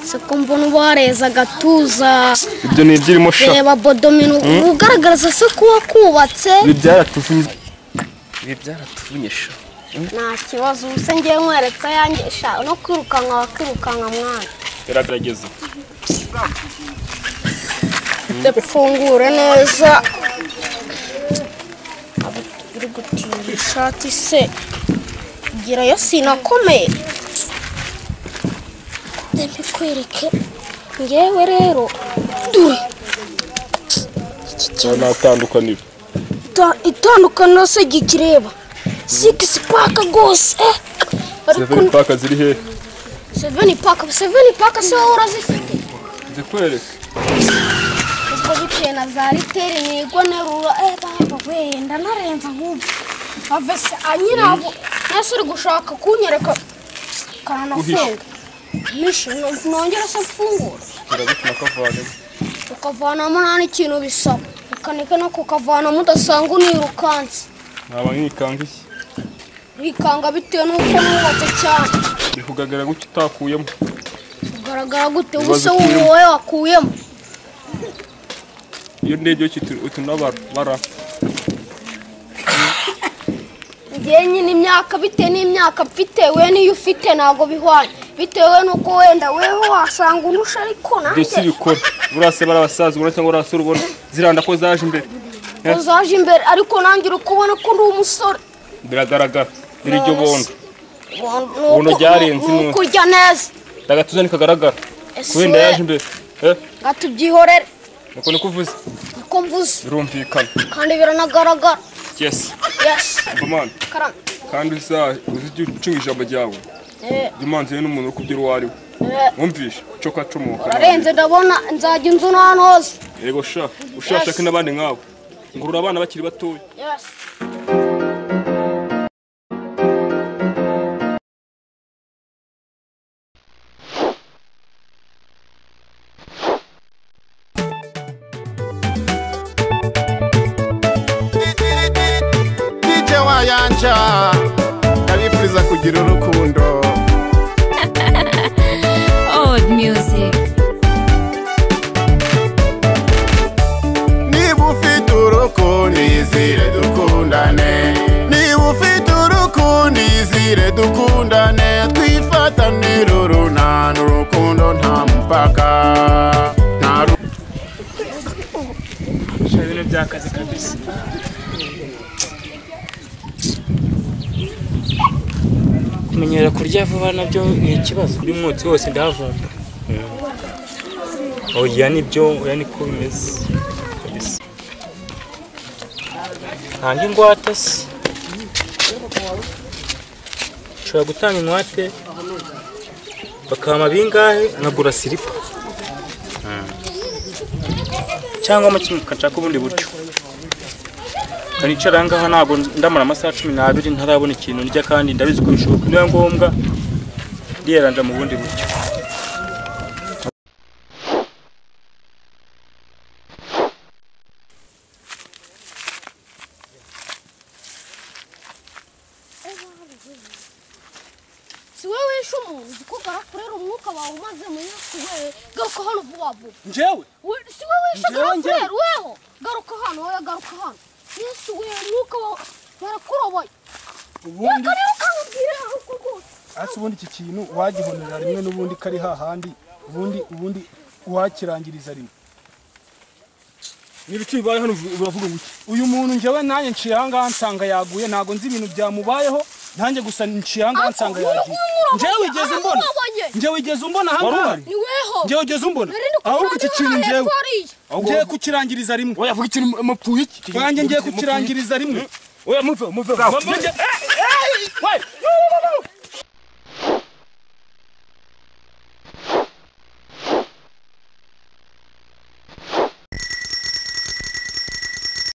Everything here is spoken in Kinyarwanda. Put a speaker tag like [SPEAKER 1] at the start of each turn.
[SPEAKER 1] se ko mbona ubareza gatuza
[SPEAKER 2] ibyo ni ibyirimo sha
[SPEAKER 1] reba bodomino ugaragaza se ko wakubatse
[SPEAKER 2] byaratufunye sha
[SPEAKER 1] nta kibazo se ngiye nkwereka yanjye sha no kwirukanka mwana
[SPEAKER 2] biragerageza
[SPEAKER 1] ndapfungure neza iri gutira ishati se gira yo sinakomeye ndembe kwereke ngewe rero dure
[SPEAKER 2] natandukanira
[SPEAKER 1] itandukana se gikireba 6 pack gose
[SPEAKER 2] 7 pack ziri he
[SPEAKER 1] 7 pack se urazifite
[SPEAKER 2] zikwereke
[SPEAKER 1] ubwo bitena za literi nigwa nerura baba wenda narenza nk'ubu avese anyirabo nase uri gushaka kunyereka kana nafunga nisho nongera se mfungura
[SPEAKER 2] urabituma kavanemo
[SPEAKER 1] ukavanamo nta n'ikintu bisaba ukaneka no kukavana mudasanga unirukanse
[SPEAKER 2] naba nkikanga iki
[SPEAKER 1] wikanga bitewe n'uko nubatse cyane
[SPEAKER 2] bikugaragara gute utakuyemo
[SPEAKER 1] ugaragara gute ubuse wowe wakuyemo
[SPEAKER 2] iyo ndege utunabara
[SPEAKER 1] ngiye nyine imyaka bitewe n'imyaka mfite we niyo ufite ntago bihwanye bitewe nuko wenda weho wasanga unusha ariko nanjye
[SPEAKER 2] ndetse bikora burase barabasaza ubona cyangwa urasura ubona ziranda ko zaje imbere
[SPEAKER 1] ko zaje imbere ariko nanjye uri kubona ko ndi umusore
[SPEAKER 2] biragaragara iryo bono ryarenze
[SPEAKER 1] kurya neza
[SPEAKER 2] ndagatuza nikagaragara kubenda yaje imbere
[SPEAKER 1] ngatubyihorere
[SPEAKER 2] nuko nikuvuze
[SPEAKER 1] niko mvuze
[SPEAKER 2] birumvikana
[SPEAKER 1] kandi biranagaragara
[SPEAKER 2] yes
[SPEAKER 1] karam
[SPEAKER 2] kandi uzi ucunga ijambo ryawe imanzi n'umuntu ukubyira uwari wumvishe cyo kacomoka
[SPEAKER 1] ararenze ndabona nzajya inzu n'anoze
[SPEAKER 2] yego sha ushashaka n'abandi nkawe ngurura abana bakiri batoya
[SPEAKER 3] yanja ndabifuriza kugira urukundo
[SPEAKER 4] old music
[SPEAKER 3] niba ufite urukundo izire dukundane niba ufite urukundo izire dukundane twifatanire urunana urukundo nta mupaka nta
[SPEAKER 5] ibintu byakaze kabisa kumenyera kurya vuba nabyo ni ikibazo buri munsi wose ndahavumba oya nibyo oya niko bimeze kabisa ntanga ingwate se ushobora gutanga ingwate bakama bingahe nkagura silipa cyangwa nshaka ubundi buryo kanicara ngaha ntabwo ndamara amasaha 12 ntarabona ikintu ndya kandi ndabizi ko bishoboka niyo ngombwa ndiyeranja mu bundi buryo
[SPEAKER 1] siwewe shumu zikugara kurera umwuka wawe umaze mu yesu we garuka hano vuba
[SPEAKER 5] njyewe
[SPEAKER 1] siwewe shagara kurera weho garuka hano yesu we umwuka wawe barakuroboye ubundi ukambwira uko gose
[SPEAKER 6] ubundi iki kintu wagihonera rimwe n'ubundi kari hahandi ubundi wakirangiriza rimwe
[SPEAKER 2] n'ibiki bibaye hano uravuga ngo
[SPEAKER 6] uyu muntu njyewe nanjye nciye ahangaha nsanga yaguye ntago nzi ibintu byamubayeho nanjye gusa nciye ahangaha nsanga yagiye njyewe wigeze umbona ahangaha njyewe wigeze umbona ahubwo iki kintu ngiye kukirangiriza rimwe
[SPEAKER 2] oya vuga ikintu mupfuye iki
[SPEAKER 6] ngiye kukirangiriza rimwe
[SPEAKER 2] oya muve